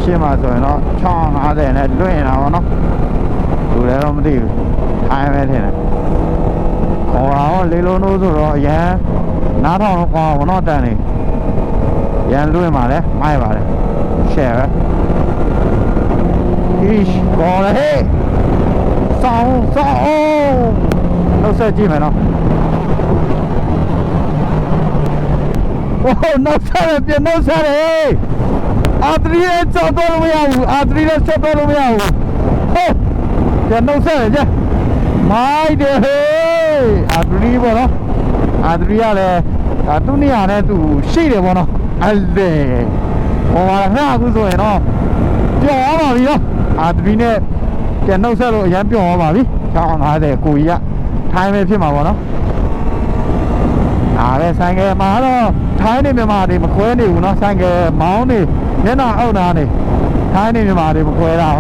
ရှင်းမှာဆိုရင်တော့650နဲ့လွင့်နေတာပေါ့နော်လူလည်းတော့မသိဘူးထိုင်းပဲထင်တယ်ခေါ်တော့လေးလုံးတို့ဆိုတော့အရန်နားထောင်တော့ကောင်းပါတော့တန်နေရန်လွင့်ပါလေမိုက်ပါလေရှယ်ပဲဟိကောလေဆောင်းနောက်ဆက်ကြည့်မယ်နော်โอ้နောက်ဆက်ရပြန်နောက်ဆက်ရအာ3ရဲ့ကြောက်တော့လို့မရဘူးအာ3နဲ့ဆက်တော့လို့မရဘူးဟုတ်ပြန်နောက်ဆက်ရကြမိုက်တယ်ဟေးအာ3ပေါ့နော်အာ3ကလည်းသူ့နေရာနဲ့သူရှိတယ်ပေါ့နော်အဲ့လေဟောငါအခုဆိုရင်တော့ပျော်သွားပါပြီနော်အာ3နဲ့ပြန်နောက်ဆက်လို့အရင်ပျော်သွားပါပြီ650ကိုကြီးကထိုင်းပဲဖြစ်မှာပေါ့နော်ဒါပဲဆိုင်ကယ်မှာတော့ထိုင်းနေမြန်မာတွေမခွဲနေဘူးเนาะဆိုင်ကယ်မောင်းနေမျက်နှာအောက်သားနေထိုင်းနေမြန်မာတွေမခွဲတာ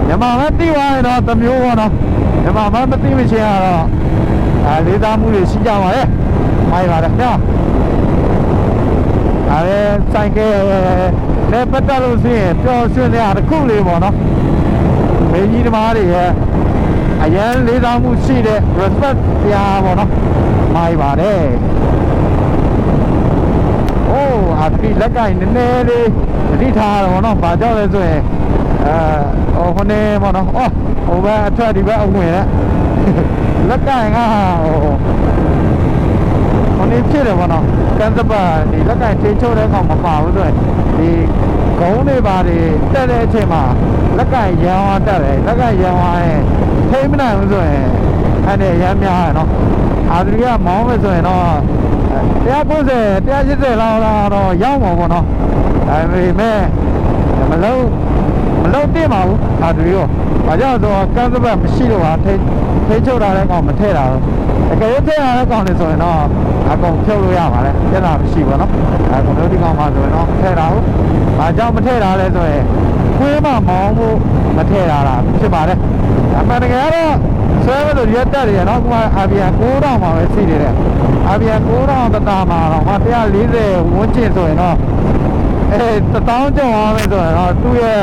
မြန်မာမသိသွားရင်တော့တစ်မျိုးပေါ့နော်မြန်မာမသိမချင်းကတော့လေးသားမှုတွေရှိကြပါရဲ့မိုက်ပါတယ်နော်ဒါပဲဆိုင်ကယ်နဲ့ပတ်သက်လို့ရှိရင်ပျော်ရွှင်တဲ့အားတစ်ခုလေးပေါ့နော်မင်းကြီးသမားတွေရဲ့အရန်လေးသားမှုရှိတဲ့ respect တရားပေါ့နော်မိုက်ပါတယ်โอ้อาทิลက်ကင်နည်းနည်းလေးသတိထားရတော့เนาะဘာကြောက်လဲဆိုရင်ဟိုနေပေါ့နော်ဟိုဘက်အထက်ဒီဘက်အဝင်နဲ့လက်ကင်ကဟိုနေဖြစ်တယ်ပေါ့နော်ကန်စပါဒီလက်ကင်ထိချိုးတဲ့ကောင်မပါဘူးဆိုရင်ဒီဂုံးတွေပါတွေတက်တဲ့အချိန်မှာလက်ကင်ရန်ဝါတက်တယ်လက်ကင်ရန်ဝါရဲ့ထိမနိုင်ဘူးဆိုရင်အဲ့ဒါရမ်းများရနော်အာဒရီကမောင်းမယ်ဆိုရင်တော့190 180လောက်တော့ရောက်မှာပေါ့နော်ဒါပေမဲ့မလုံးတင်ပါဘူးအာဒရီရောဘာကြောင့်ဆိုတော့ကန်းစပတ်မရှိတော့ပါထိချုပ်ထားတဲ့ကောင်မထည့်တာတော့တကယ်ထည့်ရတဲ့ကောင်တွေဆိုရင်တော့အကောင်ဖြုတ်လို့ရပါလေပြဿနာမရှိဘူးနော်ကွန်ပျူတာကောင်မှဆိုရင်တော့ထည့်တာဟုတ်ဘာကြောင့်မထည့်တာလဲဆိုရင်ခွေးမမောင်းဖို့မထည့်တာလားဖြစ်ပါတယ်အမှန်တကယ်တော့ဆွဲလို့ရက်တက်တယ်နော်ကွာအာဘီယန်9000မှာပဲရှိနေတယ်အာဘီယန်9000တတာမှာတော့140ဝန်းကျင်ဆိုရင်တော့1000ကျော်အောင်ပဲဆိုရင်တော့သူ့ရဲ့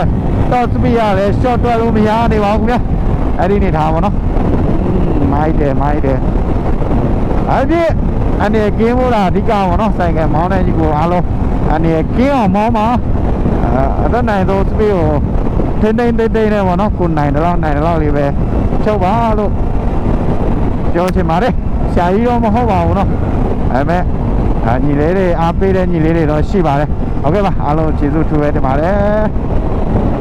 top speed ရလဲ short တွက်လို့မရနေပါဘူးခင်ဗျအဲ့ဒီနေထားပါတော့မိုက်တယ်အဲ့ဒီအနေကင်းမို့လားအဓိကပေါ့နော်ဆိုင်ကမောင်းတဲ့ကြီးကိုအားလုံးအနေကင်းအောင်မောင်းပါအသက်နိုင်သော speed ကိုထိန်းနဲ့ပေါ့နော်ကိုနိုင်တော့လေးပဲချုပ်ပါလို့ပြောချင်ပါတယ်ဆရာကြီးတော့မဟုတ်ပါဘူးเนาะဒါပေမဲ့ညီလေးတွေအားပေးတဲ့ညီလေးတွေတော့ရှိပါတယ်ဟုတ်ကဲ့ပါအားလုံးကျေးဇူးထူးပဲတင်ပါတယ်